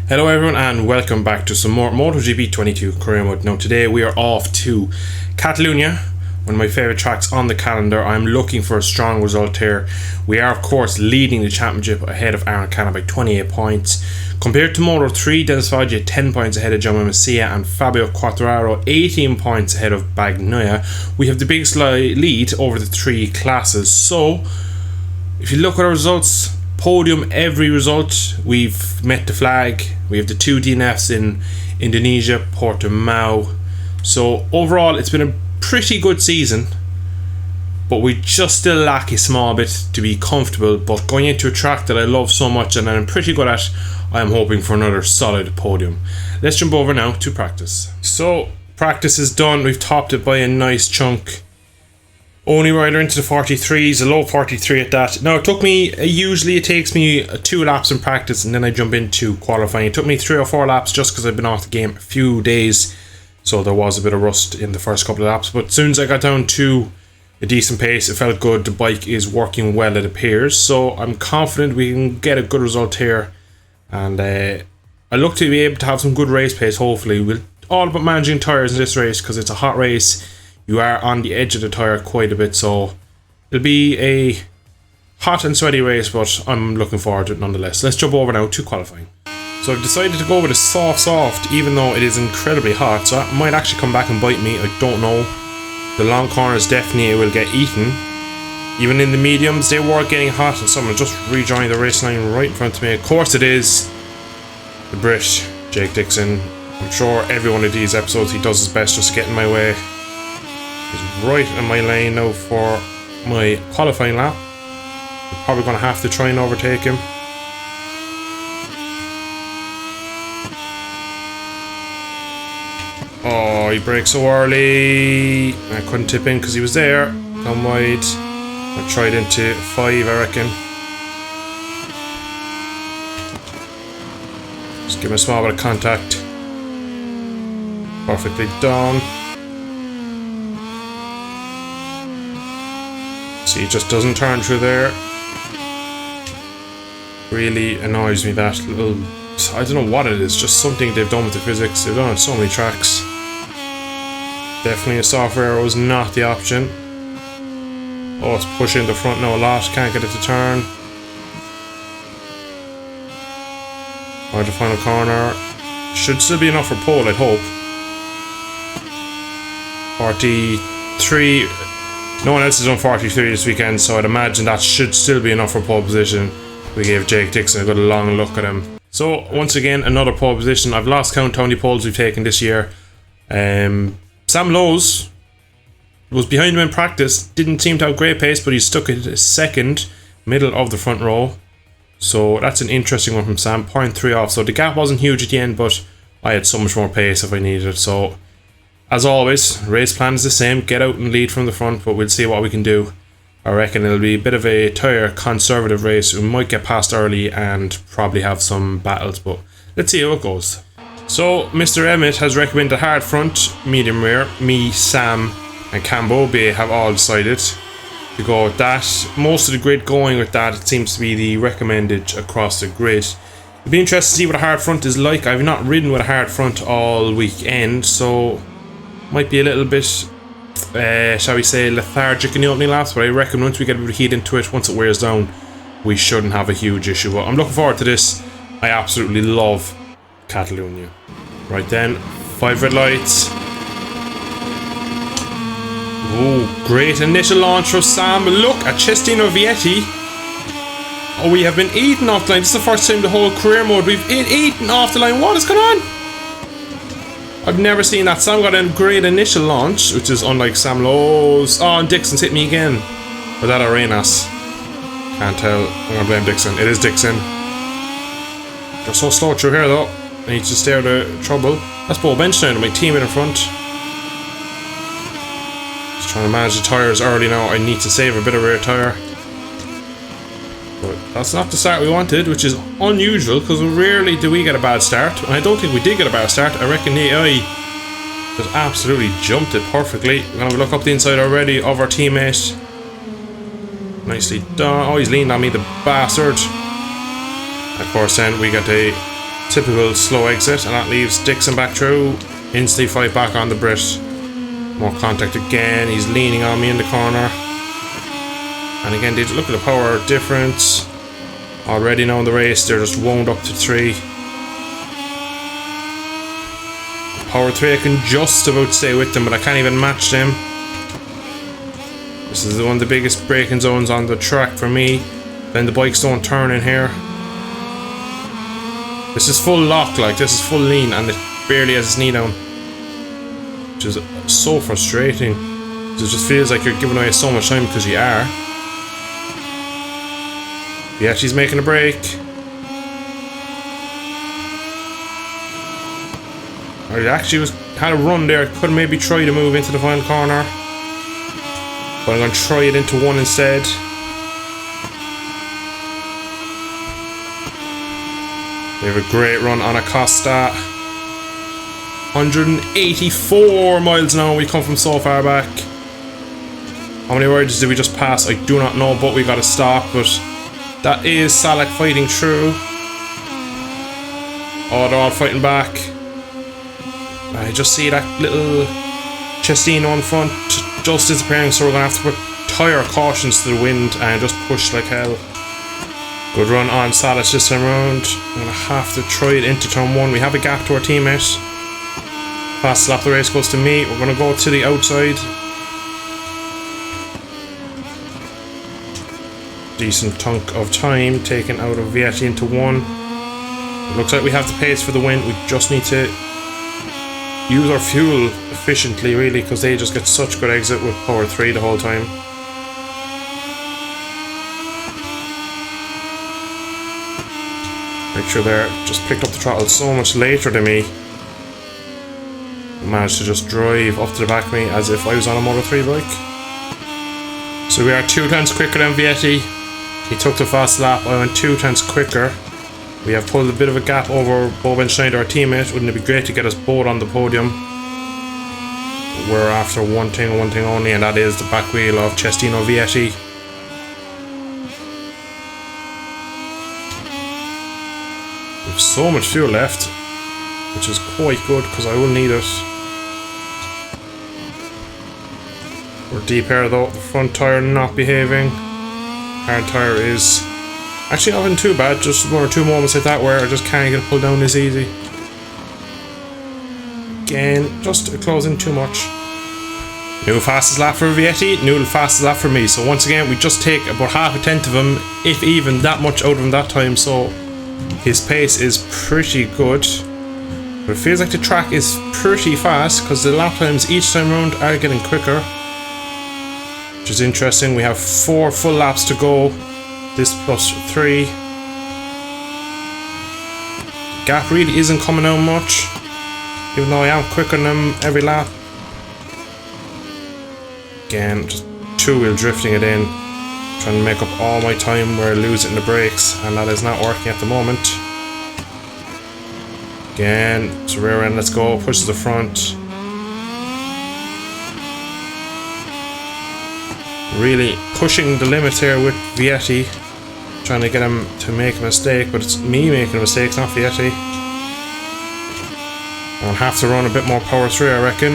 Hello everyone and welcome back to some more MotoGP 22 career mode. Now today we are off to Catalonia, one of my favourite tracks on the calendar. I'm looking for a strong result here. We are of course leading the championship ahead of Aaron Canna by 28 points. Compared to Moto3, Dennis Foggia 10 points ahead of Jaume Masia and Fabio Quartararo 18 points ahead of Bagnaia. We have the biggest lead over the three classes. So if you look at our results, podium every result. We've met the flag. We have the two DNFs in Indonesia, Portimao. So overall it's been a pretty good season, but we just still lack a small bit to be comfortable. But going into a track that I love so much and I'm pretty good at, I am hoping for another solid podium. Let's jump over now to practice. So practice is done. We've topped it by a nice chunk. Only rider into the 43s, a low 43 at that. Now usually it takes me 2 laps in practice and then I jump into qualifying. It took me 3 or 4 laps just because I've been off the game a few days, so there was a bit of rust in the first couple of laps. But as soon as I got down to a decent pace, it felt good. The bike is working well, it appears. So I'm confident we can get a good result here. And I look to be able to have some good race pace, hopefully. We'll all about managing tyres in this race because it's a hot race. You are on the edge of the tyre quite a bit, so it'll be a hot and sweaty race, but I'm looking forward to it nonetheless. Let's jump over now to qualifying. So I've decided to go with a soft, even though it is incredibly hot, so that might actually come back and bite me, I don't know. The long corners definitely will get eaten. Even in the mediums, they were getting hot, and someone just rejoined the race line right in front of me. Of course it is the Brit, Jake Dixon. I'm sure every one of these episodes he does his best just to get in my way. He's right in my lane now for my qualifying lap. I'm probably going to have to try and overtake him. Oh, he braked so early. I couldn't tip in because he was there. Come wide. I tried into 5, I reckon. Just give him a small bit of contact. Perfectly done. See, it just doesn't turn through there. Really annoys me, that little... I don't know what it is, just something they've done with the physics. They've done it on so many tracks. Definitely a soft aero is not the option. Oh, it's pushing the front now a lot. Can't get it to turn. Or the final corner. Should still be enough for pole, I'd hope. 43. No one else has done 43 this weekend, so I'd imagine that should still be enough for pole position. We gave Jake Dixon a good long look at him. So once again, another pole position. I've lost count how many poles we've taken this year. Sam Lowes was behind him in practice. Didn't seem to have great pace, but he stuck it second, middle of the front row. So that's an interesting one from Sam. 0.3 off. So the gap wasn't huge at the end, but I had so much more pace if I needed it. So as always, race plan is the same. Get out and lead from the front, but we'll see what we can do. I reckon it'll be a bit of a tyre conservative race. We might get past early and probably have some battles, but let's see how it goes. So Mr. Emmett has recommended hard front, medium rear. Me, Sam and Cambobe have all decided to go with that. Most of the grid going with that. It seems to be the recommended across the grid. It'll be interesting to see what a hard front is like. I've not ridden with a hard front all weekend, so might be a little bit, shall we say, lethargic in the opening laps, but I reckon once we get a bit of heat into it, once it wears down, we shouldn't have a huge issue. But I'm looking forward to this. I absolutely love Catalonia. Right then, 5 red lights. Oh, great initial launch for Sam. Look at Cestino Vietti. Oh, we have been eaten off the line. This is the first time the whole career mode we've been eaten off the line. What is going on? I've never seen that. Sam got a great initial launch, which is unlike Sam Lowes. Oh, and Dixon's hit me again. Or that Arenas? Can't tell. I'm gonna blame Dixon. It is Dixon. They're so slow through here though. I need to stay out of trouble. That's Bo Bench down to my teammate in front. Just trying to manage the tyres early now. I need to save a bit of rear tyre. But that's not the start we wanted, which is unusual because rarely do we get a bad start. And I don't think we did get a bad start. I reckon the AI just absolutely jumped it perfectly. We're going to look up the inside already of our teammate. Nicely done. Oh, he's leaned on me, the bastard. Of course, then we got a typical slow exit, and that leaves Dixon back through. Instantly fight back on the Brit. More contact again. He's leaning on me in the corner. And again, look at the power difference. Already now in the race, they're just wound up to 3. Power 3, I can just about stay with them, but I can't even match them. This is one of the biggest braking zones on the track for me. Then the bikes don't turn in here. This is full lock, like this is full lean, and it barely has its knee down, which is so frustrating. It just feels like you're giving away so much time because you are. Yeah, she's making a break. I actually had a run there. I could maybe try to move into the final corner, but I'm going to try it into 1 instead. We have a great run on Acosta. 184 miles an hour. We come from so far back. How many words did we just pass? I do not know, but we got to stop. But that is Salak fighting through. Oh, they're all fighting back. I just see that little Cestino in front just disappearing, so we're going to have to put tyre cautions to the wind and just push like hell. Good run on Salas this time around. I'm going to have to try it into turn 1. We have a gap to our teammate. Fast lap the race goes to me. We're going to go to the outside. Decent chunk of time taken out of Vietti into 1. It looks like we have the pace for the win. We just need to use our fuel efficiently, really, because they just get such good exit with power 3 the whole time. Make sure there, just picked up the throttle so much later than me. Managed to just drive up to the back of me as if I was on a Moto 3 bike. So we are 2 tenths quicker than Vietti. He took the fast lap. I went 2 tenths quicker. We have pulled a bit of a gap over Boben Schneider, our teammate. Wouldn't it be great to get us both on the podium? We're after one thing only, and that is the back wheel of Cestino Vietti. We have so much fuel left, which is quite good because I will need it. We're deep air though. The front tyre not behaving. Hard tyre is actually not been too bad, just 1 or 2 moments like that where I just can't get it pulled down this easy. Again, just closing too much. New fastest lap for Vietti, new fastest lap for me. So once again, we just take about half a tenth of him, if even that much out of him that time. So his pace is pretty good. But it feels like the track is pretty fast because the lap times each time round are getting quicker, which is interesting. We have 4 full laps to go. This plus 3. Gap really isn't coming out much, even though I am quicker than him every lap. Again, just 2-wheel drifting it in, trying to make up all my time where I lose it in the brakes, and that is not working at the moment. Again, it's a rear end, let's go, pushes the front. Really pushing the limits here with Vietti. Trying to get him to make a mistake, but it's me making a mistake, not Vietti. I'll have to run a bit more power 3, I reckon.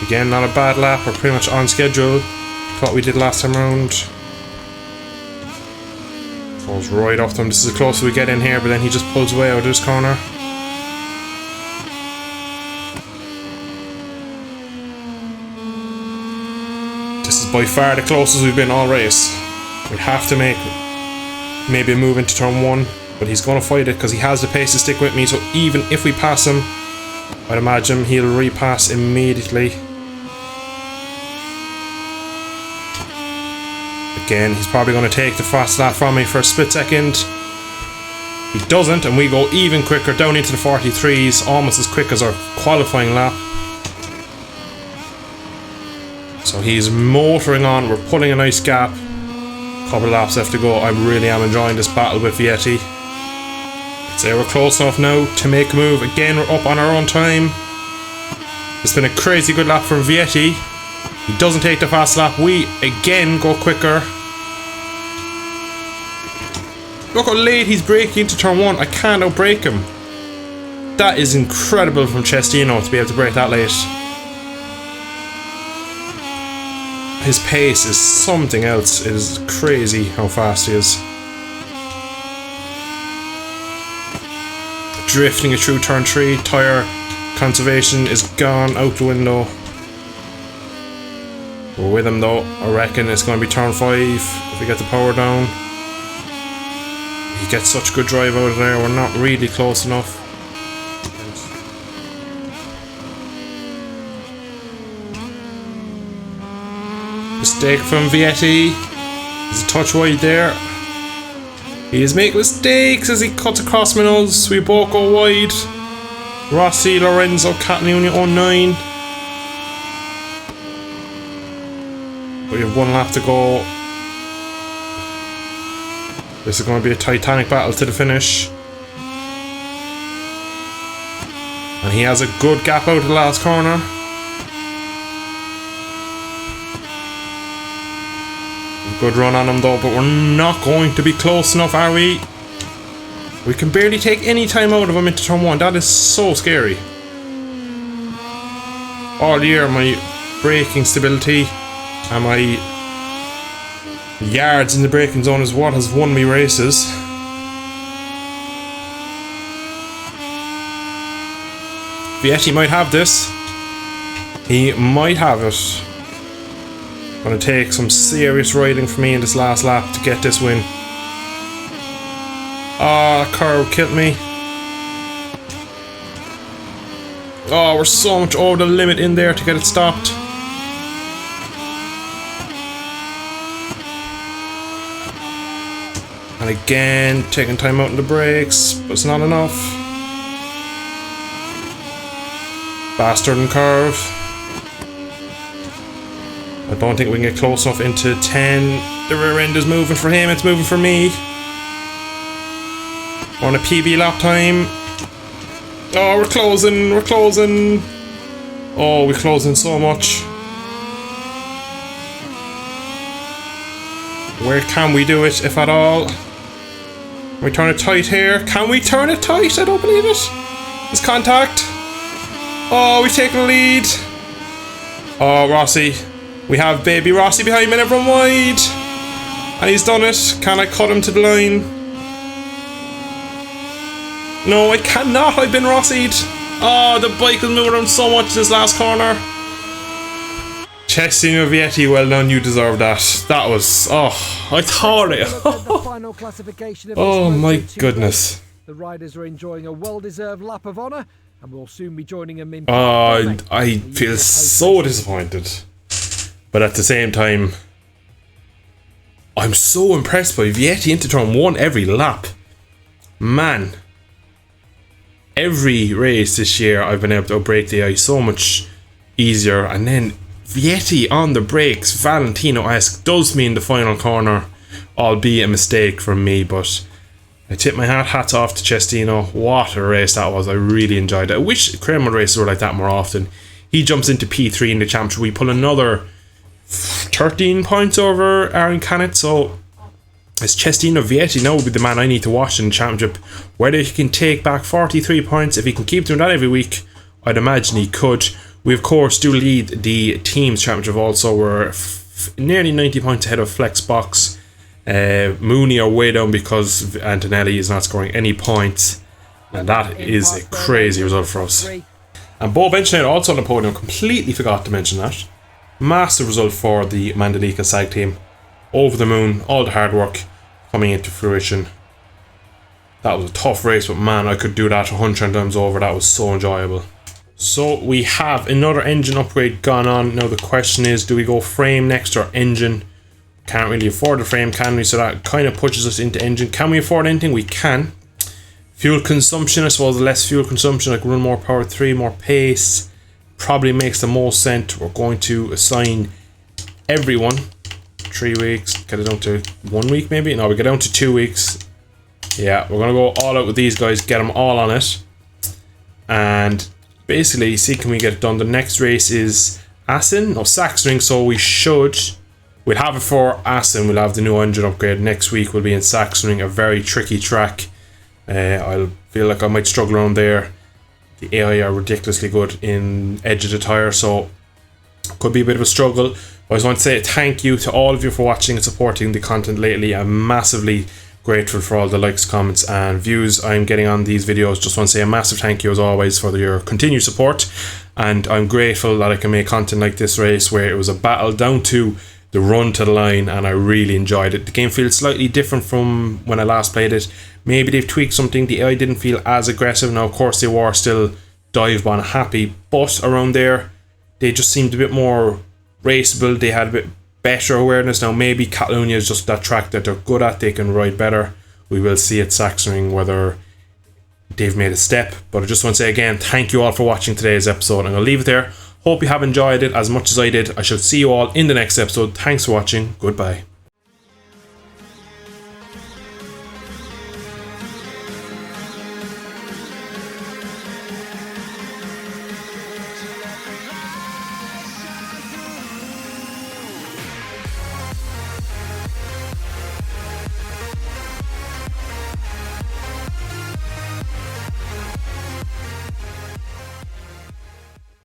Again, not a bad lap. We're pretty much on schedule to what we did last time around. Falls right off them. This is the closest we get in here, but then he just pulls away out of this corner. This is by far the closest we've been all race. We have to make maybe a move into turn 1, but he's going to fight it because he has the pace to stick with me. So even if we pass him, I'd imagine he'll repass immediately. Again, he's probably going to take the fast lap from me for a split second. He doesn't, and we go even quicker down into the 43s, almost as quick as our qualifying lap. So he's motoring on, we're pulling a nice gap. Couple of laps left to go. I really am enjoying this battle with Vietti. I'd say we're close enough now to make a move. Again, we're up on our own time. It's been a crazy good lap from Vietti. He doesn't take the fast lap. We again go quicker. Look how late he's braking into turn 1. I can't outbrake him. That is incredible from Cestino to be able to brake that late. His pace is something else. It is crazy how fast he is. Drifting it through turn 3. Tyre conservation is gone out the window. We're with him though. I reckon it's going to be turn 5 if we get the power down. He gets such good drive out of there. We're not really close enough. Mistake from Vietti. He's a touch wide there. He is making mistakes as he cuts across my nose. We both go wide. Rossi, Lorenzo, Catalunya 09. We have 1 lap to go. This is going to be a titanic battle to the finish. And he has a good gap out of the last corner. Good run on him though, but we're not going to be close enough, are we? We can barely take any time out of him into turn 1. That is so scary. All year my braking stability and my yards in the braking zone is what has won me races. Vietti might have this. He might have it. Gonna take some serious riding for me in this last lap to get this win. Ah, that curve killed me. Oh, we're so much over the limit in there to get it stopped. And again, taking time out in the brakes, but it's not enough. Faster than curve. I don't think we can get close enough into 10. The rear end is moving for him, it's moving for me. On a PB lap time. Oh, we're closing, we're closing. Oh, we're closing so much. Where can we do it, if at all? Can we turn it tight here? Can we turn it tight? I don't believe it. There's contact. Oh, we've taken the lead. Oh, Rossi. We have baby Rossi behind me and everyone wide. And he's done it. Can I cut him to the line? No, I cannot. I've been Rossi'd. Oh, the bike was moving around so much this last corner. Cestino Vietti, well done. You deserve that. That was... Oh, I thought it. Oh, my goodness. The riders are enjoying a well-deserved lap of honour. And we'll soon be joining them in... Oh, I feel so disappointed. But at the same time, I'm so impressed by Vietti into turn 1 every lap. Man. Every race this year I've been able to outbrake the ice so much easier. And then Vietti on the brakes, Valentino-esque, does me in the final corner. Albeit a mistake from me, but I tip my hats off to Cestino. What a race that was. I really enjoyed it. I wish Cremor races were like that more often. He jumps into P3 in the championship. We pull another 13 points over Aaron Canet, so it's Cestino Vietti now will be the man I need to watch in the championship. Whether he can take back 43 points, if he can keep doing that every week, I'd imagine he could. We of course do lead the teams championship also. We're nearly 90 points ahead of Flexbox. Mooney are way down because Antonelli is not scoring any points, and that is a crazy result for us. And Bo Benchnet also on the podium, completely forgot to mention that. Massive result for the Mandalika SAG team. Over the moon, all the hard work coming into fruition. That was a tough race, but man, I could do that 100 times over. That was so enjoyable. So we have another engine upgrade gone on. Now the question is, do we go frame next or engine? Can't really afford the frame, can we? So that kind of pushes us into engine. Can we afford anything? We can. Fuel consumption, I suppose less fuel consumption, like run more power 3, more pace. Probably makes the most sense. We're going to assign everyone 3 weeks, get it down to 1 week maybe? No, we get down to 2 weeks. Yeah, we're going to go all out with these guys, get them all on it. And basically, see can we get it done. The next race is Sachsenring, so we'll have it for Assen. We'll have the new engine upgrade next week. We'll be in Sachsenring, a very tricky track. I'll feel like I might struggle around there. The AI are ridiculously good in edge of the tyre, so could be a bit of a struggle. But I just want to say thank you to all of you for watching and supporting the content lately. I'm massively grateful for all the likes, comments and views I'm getting on these videos. Just want to say a massive thank you as always for your continued support, and I'm grateful that I can make content like this race where it was a battle down to the run to the line, and I really enjoyed it. The game feels slightly different from when I last played it. Maybe they've tweaked something. The AI didn't feel as aggressive. Now of course they were still dive bomb happy, but around there they just seemed a bit more raceable. They had a bit better awareness. Now maybe Catalonia is just that track that they're good at, they can ride better. We will see at Sachsenring whether they've made a step. But I just want to say again, thank you all for watching today's episode. I'm going to leave it there. Hope you have enjoyed it as much as I did. I shall see you all in the next episode. Thanks for watching. Goodbye.